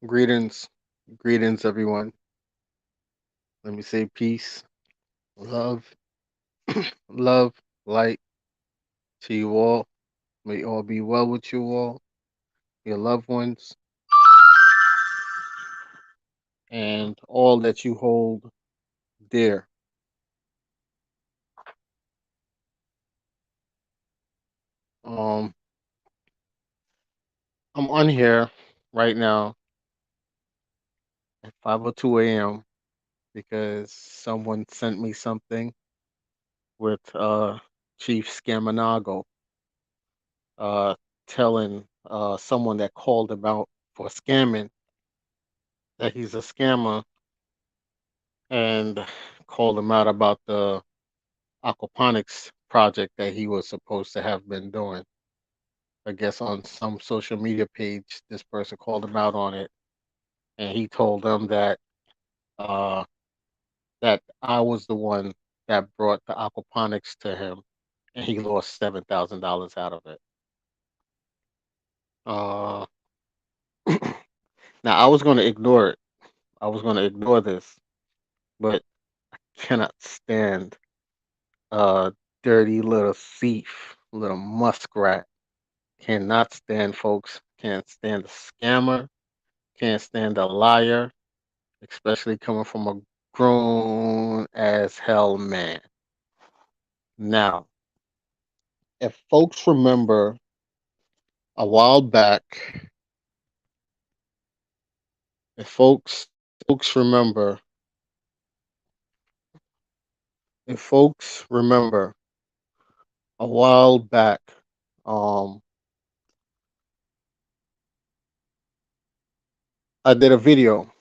Greetings, greetings, everyone. Let me say peace, love, love, light to you all. May all be well with you all, your loved ones, and all that you hold dear. Um, I'm on here right now at 5:02 a.m. because someone sent me something with Cheif Scammernago, uh, telling someone that called him out for scamming that he's a scammer and called him out about the aquaponics project that he was supposed to have been doing. I guess on some social media page, this person called him out on it, and he told them uh, that I was the one that brought the aquaponics to him, and he lost $7,000 out of it. Uh, now I was going to ignore it. I was going to ignore this, but cannot stand a dirty little thief, little muskrat. Cannot stand folks. Can't stand a scammer. Can't stand a liar, especially coming from a grown as hell man. Now, if folks remember a while back, if folks remember, if folks remember a while back, um, I did a video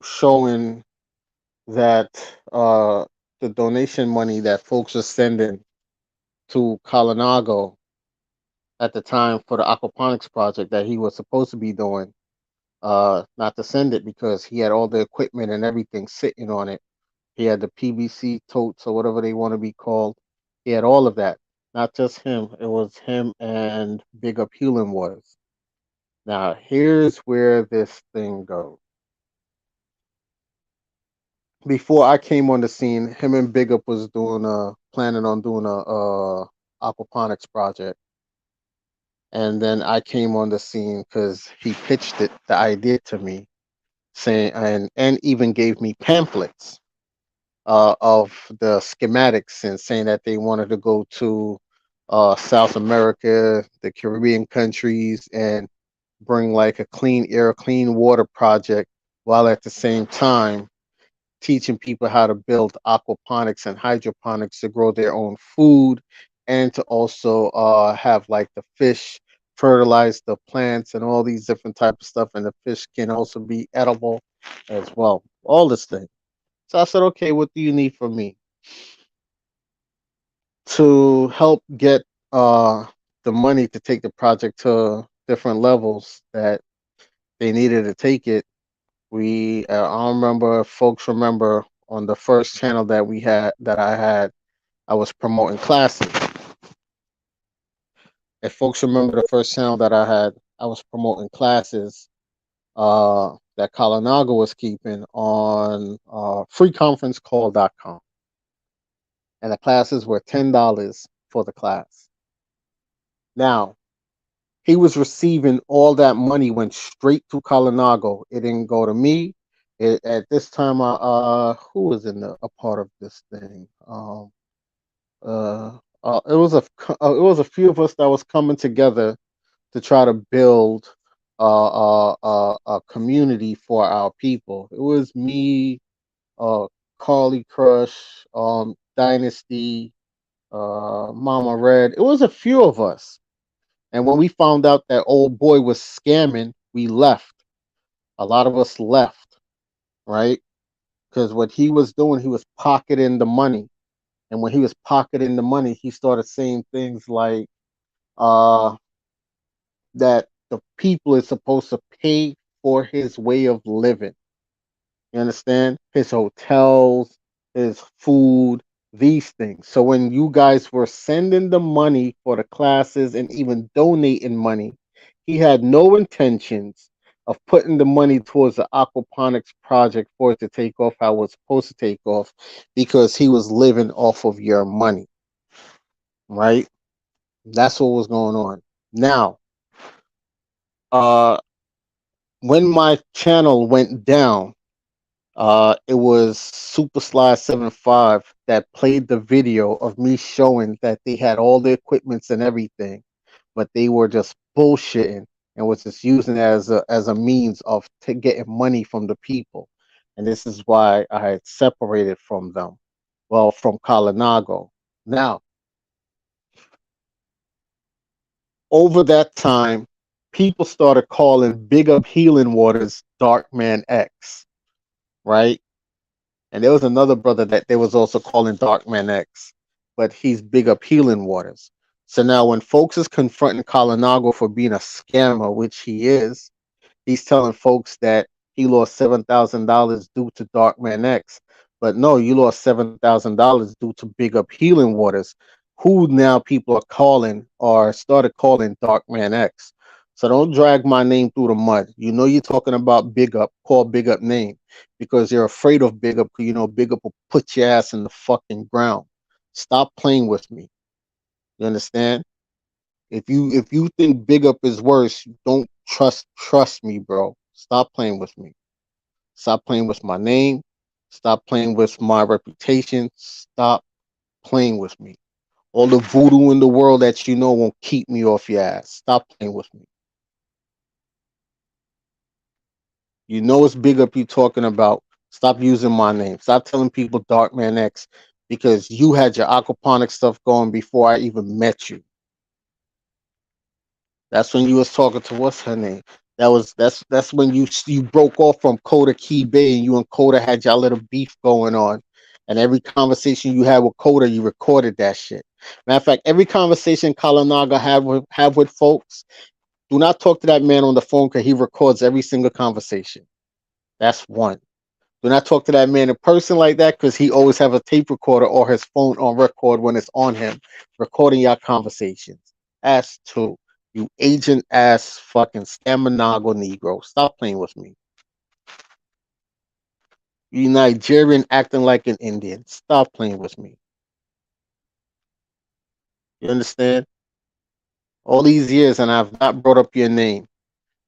showing that the donation money that folks are sending to Colinago at the time for the aquaponics project that he was supposed to be doing, not to send it because he had all the equipment and everything sitting on it. He had the PVC totes or whatever they want to be called. He had all of that. Not just him. It was him and Big Up Hewlin was. Now here's where this thing goes. Before I came on the scene, him and Big Up was doing planning on doing a aquaponics project. And then I came on the scene because he pitched the idea to me, saying and even gave me pamphlets of the schematics and saying that they wanted to go to South America, the Caribbean countries, and bring like a clean air, clean water project, while at the same time teaching people how to build aquaponics and hydroponics to grow their own food and to also have like the fish fertilize the plants and all these different type of stuff, and the fish can also be edible as well, all this thing. So I said, okay, what do you need from me to help get uh the money to take the project to different levels that they needed to take it? We I don't remember if folks remember on the first channel that we had that I had, I was promoting classes. If folks remember the first channel that I had, I was promoting classes that Kalanaga was keeping on freeconferencecall.com. And the classes were $10 for the class. Now, he was receiving all that money went straight to Kalanago. It didn't go to me. At this time, who was in a part of this thing? It was it was a few of us that was coming together to try to build a community for our people. It was me, Carly Crush, Dynasty, Mama Red. It was a few of us. And when we found out that old boy was scamming, we left. A lot of us left, right? Because what he was doing, he was pocketing the money. And when he was pocketing the money, he started saying things like uh, that the people is supposed to pay for his way of living. You understand? His hotels, his food, these things. So when you guys were sending the money for the classes and even donating money, he had no intentions of putting the money towards the aquaponics project for it to take off how it was supposed to take off, because he was living off of your money, right? That's what was going on. Now, uh, when my channel went down, it was Super Sly 75 that played the video of me showing that they had all the equipments and everything, but they were just bullshitting and was just using it as a means of getting money from the people. And this is why I had separated from them. Well, from Colinago. Now, over that time, people started calling Big Up Healing Waters Dark Man X, right? And there was another brother that they was also calling Darkman X, but he's Big Up Healing Waters. So now when folks is confronting Colinago for being a scammer, which he is, he's telling folks that he lost $7,000 due to Darkman X. But no, you lost $7,000 due to Big Up Healing Waters, who now people are calling or started calling Darkman X. So don't drag my name through the mud. You know you're talking about Big Up, call Big Up name, because you're afraid of Big Up, because you know Big Up will put your ass in the fucking ground. Stop playing with me. You understand? If you think Big Up is worse, don't trust me, bro. Stop playing with me. Stop playing with my name. Stop playing with my reputation. Stop playing with me. All the voodoo in the world that you know won't keep me off your ass. Stop playing with me. You know it's Big Up you talking about. Stop using my name. Stop telling people Darkman X, because you had your aquaponic stuff going before I even met you. That's when you was talking to what's her name. That's when you broke off from Coda Key Bay, and you and Coda had y'all little beef going on. And every conversation you had with Coda, you recorded that shit. Matter of fact, every conversation Kalanaga have with folks, do not talk to that man on the phone, because he records every single conversation. That's one. Do not talk to that man in person like that, because he always have a tape recorder or his phone on record when it's on him, recording your conversations. That's two. You agent ass fucking Scammernago Negro. Stop playing with me. You Nigerian acting like an Indian. Stop playing with me. You understand? All these years and I've not brought up your name.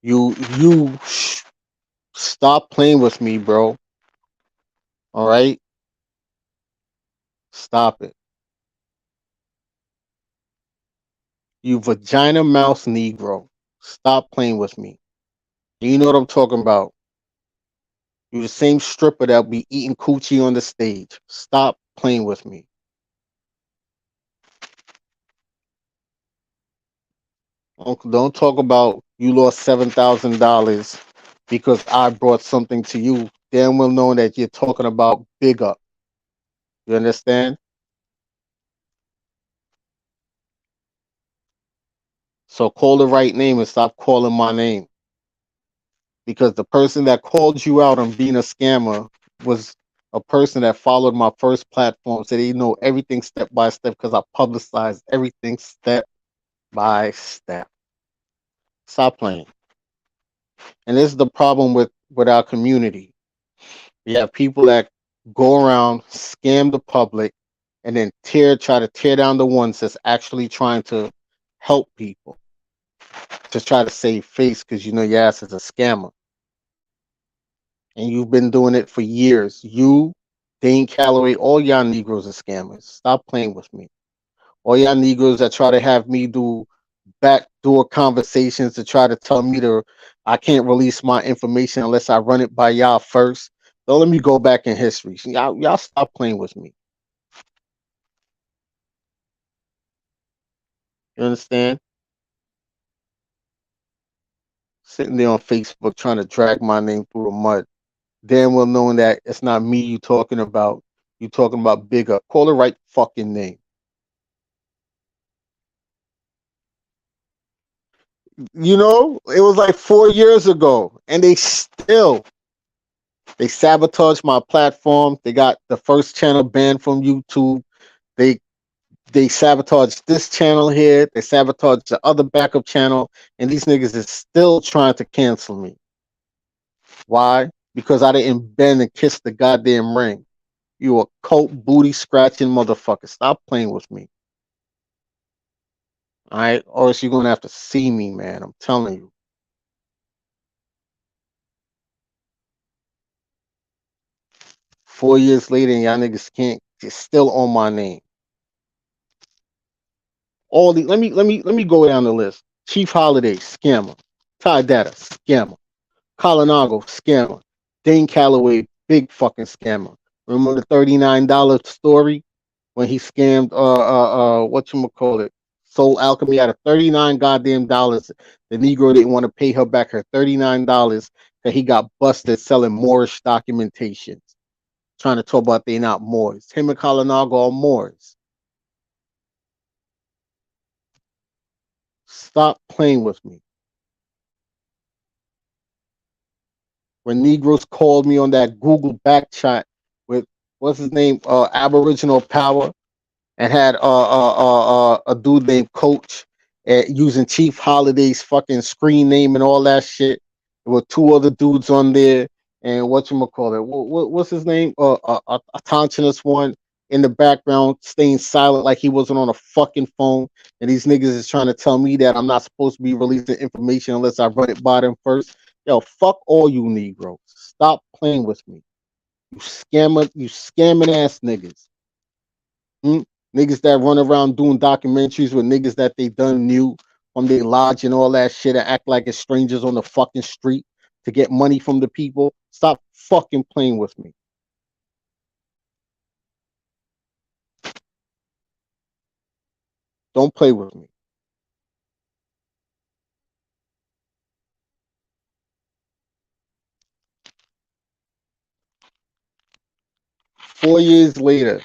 You stop playing with me, bro. All right? Stop it. You vagina mouse Negro. Stop playing with me. You know what I'm talking about. You're the same stripper that'll be eating coochie on the stage. Stop playing with me. Don't talk about you lost $7,000 because I brought something to you. Damn well knowing that you're talking about Big Up. You understand? So call the right name and stop calling my name. Because the person that called you out on being a scammer was a person that followed my first platform, so they know everything step by step, because I publicized everything step by step. Stop playing. And this is the problem with our community. We have people that go around, scam the public, and then try to tear down the ones that's actually trying to help people, to try to save face, because you know your ass is a scammer. And you've been doing it for years. You, Dane Calloway, all y'all Negroes are scammers. Stop playing with me. All y'all Negroes that try to have me do backdoor conversations to try to tell me I can't release my information unless I run it by y'all first. Don't let me go back in history. Y'all stop playing with me. You understand? Sitting there on Facebook trying to drag my name through the mud. Damn well knowing that it's not me you talking about. You talking about Big Up. Call the right fucking name. You know, it was like 4 years ago, and they sabotaged my platform. They got the first channel banned from YouTube. They they sabotaged this channel here. They sabotaged the other backup channel, and these niggas is still trying to cancel me. Why? Because I didn't bend and kiss the goddamn ring. You a coat booty scratching motherfucker. Stop playing with me. All right? Or else you're gonna have to see me, man. I'm telling you. 4 years later, and y'all niggas can't. It's still on my name. All the let me go down the list. Chief Holiday, scammer. Ty Data, scammer. Colinago, scammer. Dane Calloway, big fucking scammer. Remember the $39 story when he scammed whatchamacallit, Soul Alchemy out of 39 goddamn dollars. The Negro didn't want to pay her back her $39 that he got busted selling Moorish documentations. Trying to talk about they not Moors. Him and Colinago are Moors. Stop playing with me. When Negroes called me on that Google back chat with what's his name, Aboriginal Power, and had a dude named Coach using Chief Holiday's fucking screen name and all that shit. There were two other dudes on there, and whatchamacallit, what's his name? A Tontinus one in the background, staying silent like he wasn't on a fucking phone. And these niggas is trying to tell me that I'm not supposed to be releasing information unless I run it by them first. Yo, fuck all you Negroes. Stop playing with me. You scamming ass niggas. Hmm? Niggas that run around doing documentaries with niggas that they done knew from their lodge and all that shit and act like it's strangers on the fucking street to get money from the people. Stop fucking playing with me. Don't play with me. Four years later,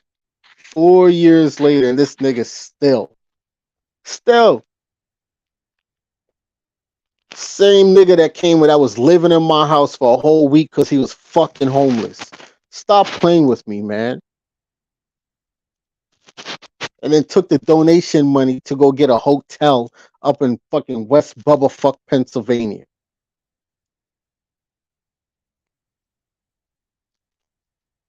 4 years later, and this nigga still, same nigga that came when I was living in my house for a whole week because he was fucking homeless. Stop playing with me, man. And then took the donation money to go get a hotel up in fucking West Bubblefuck, Pennsylvania.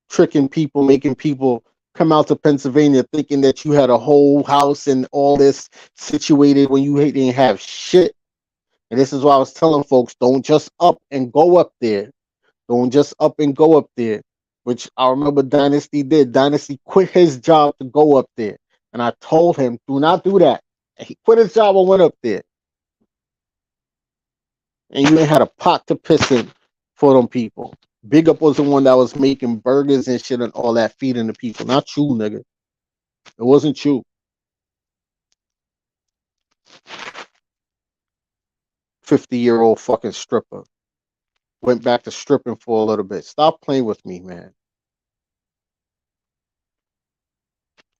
Tricking people, making people come out to Pennsylvania thinking that you had a whole house and all this situated when you didn't have shit. And this is why I was telling folks, don't just up and go up there. Don't just up and go up there, which I remember Dynasty did. Dynasty quit his job to go up there. And I told him, do not do that. And he quit his job and went up there. And you ain't had a pot to piss in for them people. Big Up was the one that was making burgers and shit and all that, feeding the people. Not you, nigga. It wasn't you. 50-year-old fucking stripper. Went back to stripping for a little bit. Stop playing with me, man.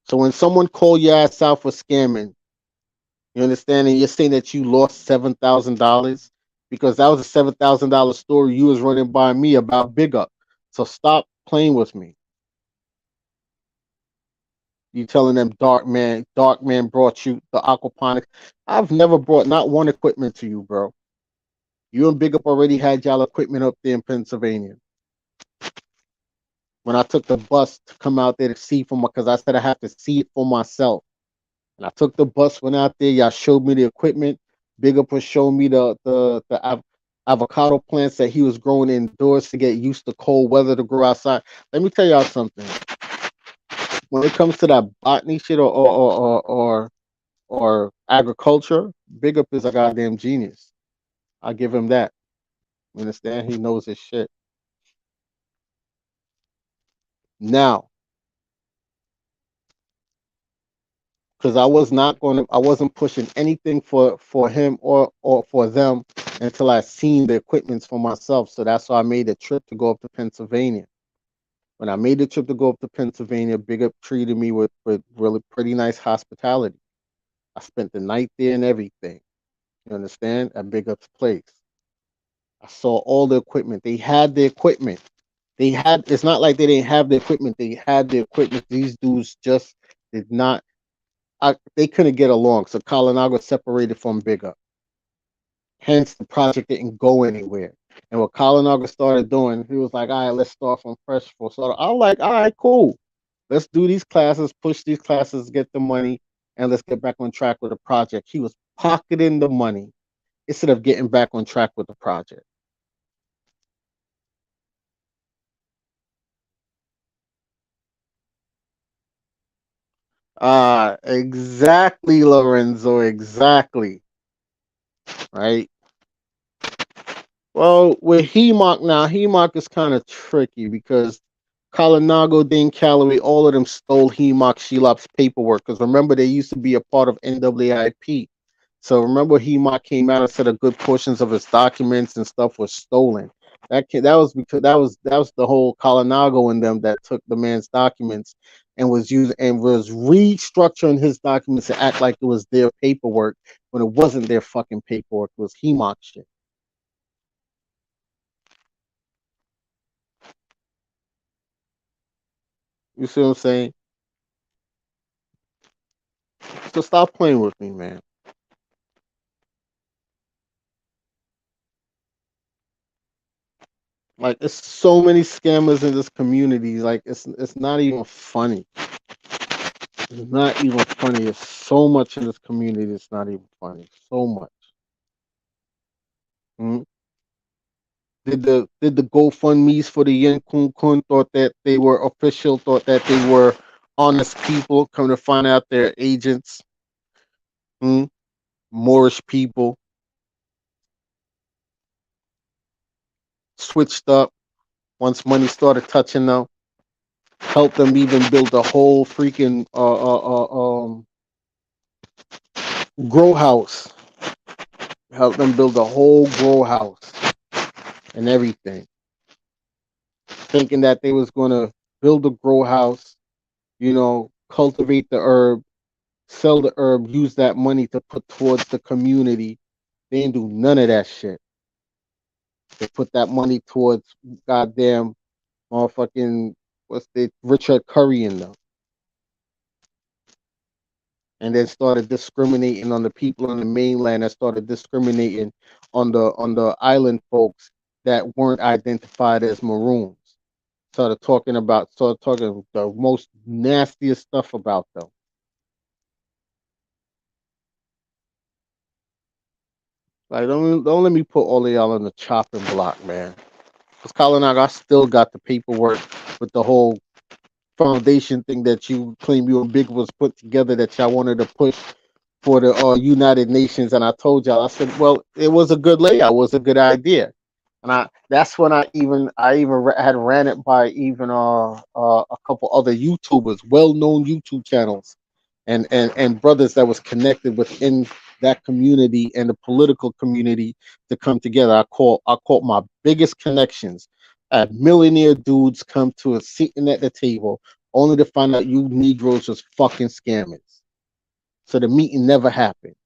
So when someone call your ass out for scamming, you understand, and you're saying that you lost $7,000 because that was a $7,000 story you was running by me about Big Up. So stop playing with me. You telling them dark man brought you the aquaponics. I've never brought not one equipment to you, bro. You and Big Up already had y'all equipment up there in Pennsylvania. When I took the bus to come out there to see for my, because I said I have to see it for myself. And I took the bus, went out there. Y'all showed me the equipment. Big Up was showing me the avocado plants that he was growing indoors to get used to cold weather to grow outside. Let me tell y'all something. When it comes to that botany shit or agriculture, Big Up is a goddamn genius. I give him that. You understand? He knows his shit. Now, because I wasn't pushing anything for him or for them until I seen the equipments for myself. So that's why I made a trip to go up to Pennsylvania. When I made the trip to go up to Pennsylvania, Big Up treated me with really pretty nice hospitality. I spent the night there and everything. You understand? At Big Up's place. I saw all the equipment. They had the equipment. It's not like they didn't have the equipment. They had the equipment. These dudes just did not they couldn't get along. So Colinago separated from Big Up. Hence the project didn't go anywhere. And what Colinaga started doing, he was like, all right, let's start from fresh for start. I was like, all right, cool. Let's do these classes, push these classes, get the money, and let's get back on track with the project. He was pocketing the money instead of getting back on track with the project. Exactly, Lorenzo, exactly. Right. Well, with HEMOC now, HEMOC is kind of tricky because Kalinago, Dane Calloway, all of them stole HEMOC Shelop's paperwork. Because remember, they used to be a part of NAAIP. So remember, HEMOC came out and said a good portions of his documents and stuff was stolen. That was because that was the whole Kalinago in them that took the man's documents and was using and was restructuring his documents to act like it was their paperwork when it wasn't their fucking paperwork. It was HEMOC shit. You see what I'm saying? So stop playing with me, man. Like it's so many scammers in this community. Like it's not even funny. It's not even funny. There's so much in this community. It's not even funny. So much. Mm. Did the GoFundmes for the Yen Kun Kun thought that they were official? Thought that they were honest people? Come to find out they're agents. Mm. Moorish people switched up once money started touching them. Helped them even build a whole freaking grow house. Helped them build a whole grow house and everything, thinking that they was gonna build a grow house, cultivate the herb, sell the herb, use that money to put towards the community. They didn't do none of that shit. They put that money towards goddamn motherfucking what's the Richard Curry in them, and then started discriminating on the people on the mainland and started discriminating on the island folks that weren't identified as maroons. Started talking the most nastiest stuff about them. Like don't let me put all of y'all on the chopping block, man. Because Colin, I still got the paperwork with the whole foundation thing that you claim you and Big was put together that y'all wanted to push for the United Nations, and I told y'all, I said, well, it was a good layout, it was a good idea, and that's when I even had ran it by even a couple other YouTubers, well-known YouTube channels, and brothers that was connected within that community and the political community to come together. I caught my biggest connections. I had millionaire dudes come to a sitting at the table only to find out you Negroes was fucking scammers. So the meeting never happened.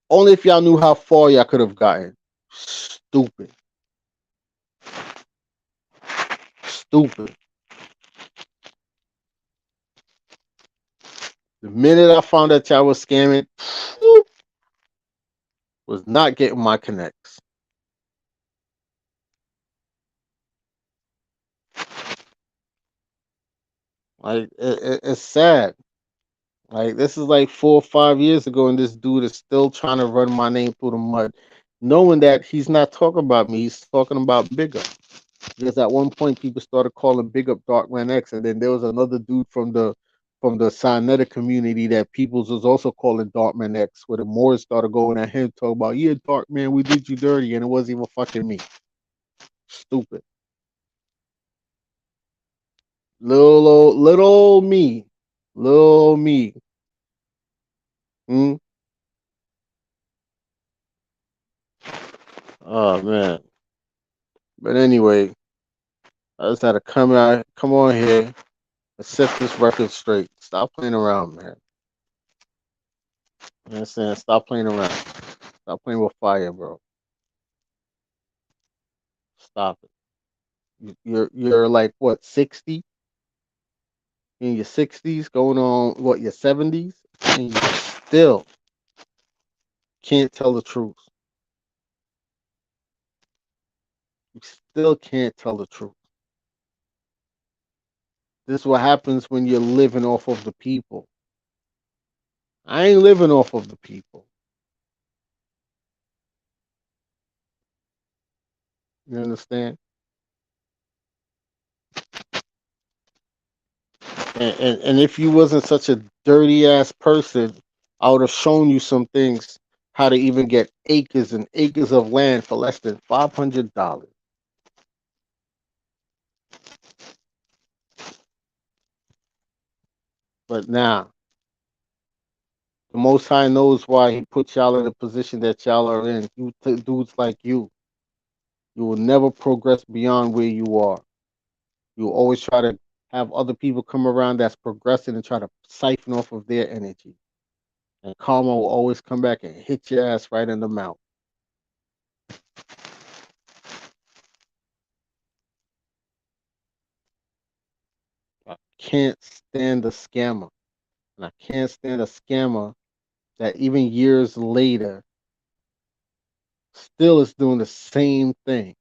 Only if y'all knew how far y'all could have gotten. Stupid. Stupid. The minute I found out y'all was scamming, was not getting my connects. Like it's sad. Like this is like 4 or 5 years ago, and this dude is still trying to run my name through the mud, knowing that he's not talking about me. He's talking about Bigger. Because at one point people started calling Big Up Darkman X, and then there was another dude from the Sinetta community that peoples was also calling Darkman X, where the Moors started going at him talking about, yeah, Darkman, we did you dirty, and it wasn't even fucking me. Stupid. Little me. Little me. Hmm? Oh man. But anyway, I just had to come on here and set this record straight. Stop playing around, man. You know what I'm saying? Stop playing around. Stop playing with fire, bro. Stop it. You're like what, 60, in your 60s, going on what, your 70s, and you still can't tell the truth. You still can't tell the truth. This is what happens when you're living off of the people. I ain't living off of the people. You understand? And if you wasn't such a dirty ass person, I would have shown you some things how to even get acres and acres of land for less than $500. But now, the Most High knows why He put y'all in the position that y'all are in. Dudes like you will never progress beyond where you are. You will always try to have other people come around that's progressing and try to siphon off of their energy. And karma will always come back and hit your ass right in the mouth. I can't stand a scammer. And I can't stand a scammer that even years later still is doing the same thing.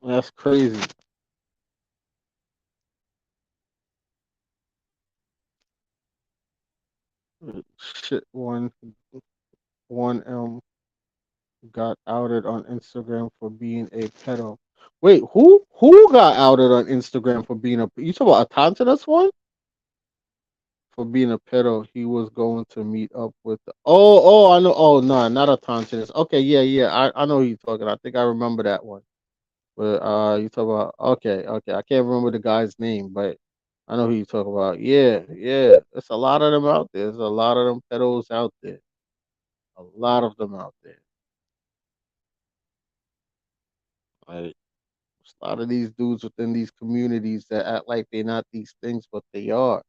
That's crazy. Shit, one got outed on Instagram for being a pedo. Wait, who got outed on Instagram for being a? You talk about a Tantalus one for being a pedo. He was going to meet up with. I know. Oh no, not a Tantalus. Okay, yeah. I know who you're talking. I think I remember that one. But you talk about okay. I can't remember the guy's name, but I know who you talk about. Yeah. There's a lot of them out there. There's a lot of them pedos out there. A lot of them out there. Like a lot of these dudes within these communities that act like they're not these things, but they are.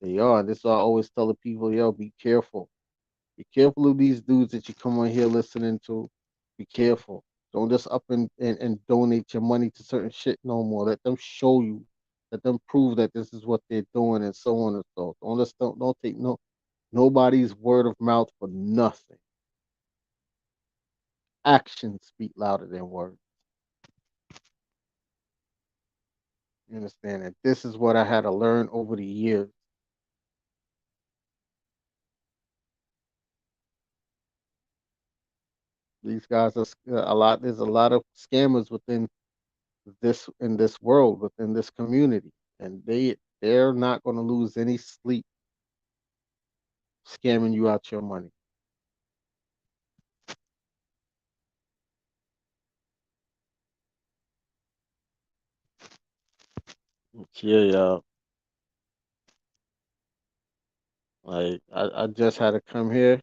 They are. This is why I always tell the people, yo, be careful. Be careful of these dudes that you come on here listening to. Be careful. Don't just up and donate your money to certain shit no more. Let them show you. Let them prove that this is what they're doing and so on and so. Don't take nobody's word of mouth for nothing. Actions speak louder than words. You understand? And this is what I had to learn over the years. These guys are a lot. There's a lot of scammers within this world, within this community, and they're not going to lose any sleep scamming you out your money. Yeah. Like I just had to come here.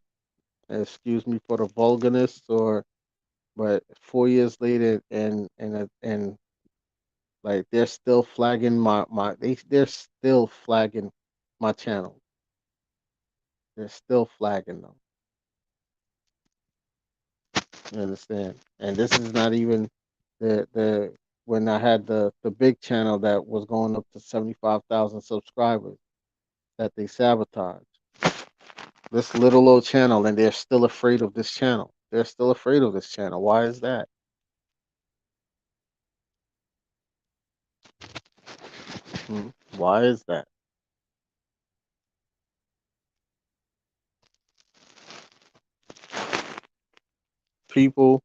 And excuse me for the vulgarness, but 4 years later, and like they're still flagging they're still flagging my channel. They're still flagging them. You understand? And this is not even the when I had the big channel that was going up to 75,000 subscribers that they sabotaged. This little old channel, and they're still afraid of this channel. They're still afraid of this channel. Why is that? Hmm. Why is that? People,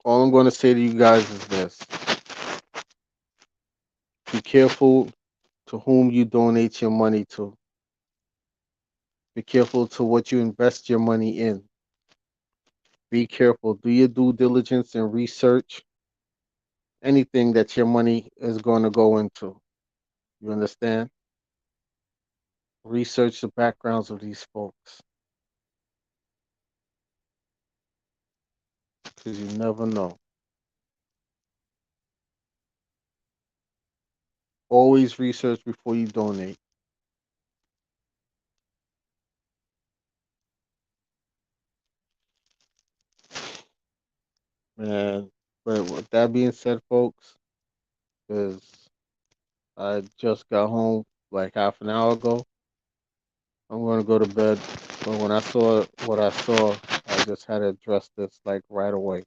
all I'm going to say to you guys is this: be careful to whom you donate your money to. Be careful to what you invest your money in. Be careful. Do your due diligence and research anything that your money is going to go into. You understand? Research the backgrounds of these folks because you never know. Always research before you donate. And but with that being said, folks, because I just got home like half an hour ago, I'm gonna go to bed. But when I saw what I saw, I just had to address this like right away.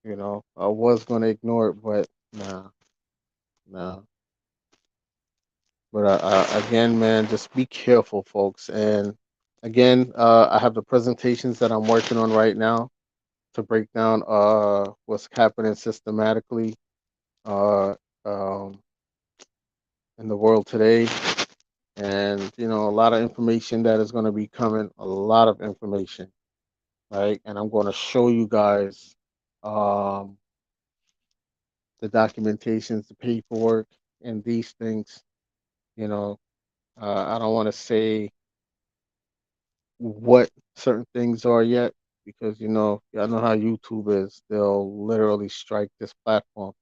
I was gonna ignore it, but nah, nah. But again, man, just be careful, folks. And again, I have the presentations that I'm working on right now to break down what's happening systematically uh, um, in the world today, and a lot of information that is going to be coming. A lot of information, right? And I'm going to show you guys um, the documentations, the paperwork, and these things. You know, I don't want to say what certain things are yet because y'all know how YouTube is. They'll literally strike this platform.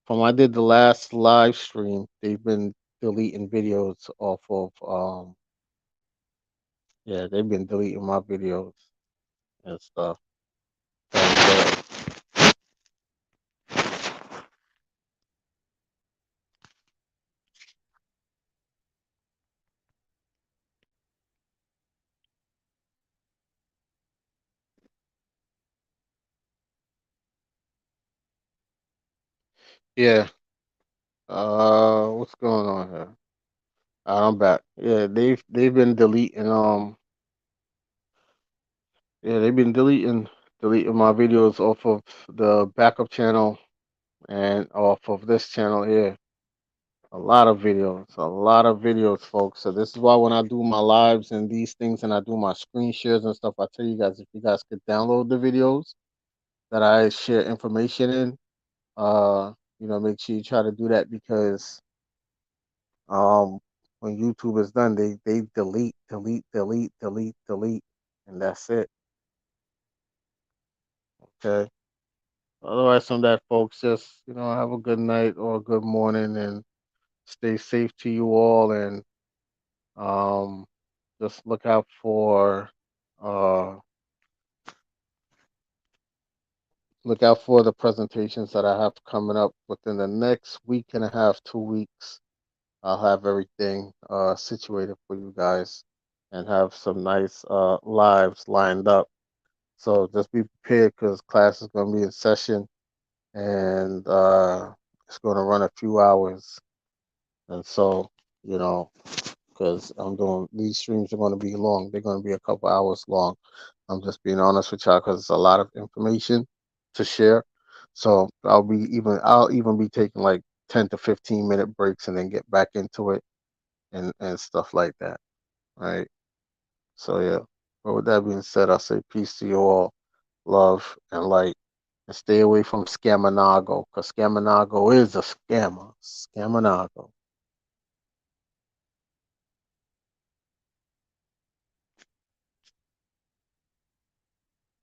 From I did the last live stream, they've been deleting videos off of yeah, they've been deleting my videos and stuff. And yeah, what's going on here? I'm back. Yeah, they've been deleting yeah, they've been deleting my videos off of the backup channel and off of this channel here. A lot of videos, folks. So this is why when I do my lives and these things and I do my screen shares and stuff, I tell you guys if you guys could download the videos that I share information in, make sure you try to do that because um when YouTube is done, they delete, delete, delete, delete, delete, and that's it. Okay. Otherwise, from that, folks, just have a good night or a good morning and stay safe to you all and um just uh look out for the presentations that I have coming up within the next week and a half, 2 weeks. I'll have everything situated for you guys and have some nice lives lined up. So just be prepared because class is going to be in session and it's going to run a few hours. And so, you know, because I'm doing these streams are going to be long. They're going to be a couple hours long. I'm just being honest with y'all because it's a lot of information to share. So I'll even be taking like 10 to 15-minute breaks and then get back into it and stuff like that. Right. So yeah. But with that being said, I say peace to you all, love and light, and stay away from Scammernago because Scammernago is a scammer. Scammernago.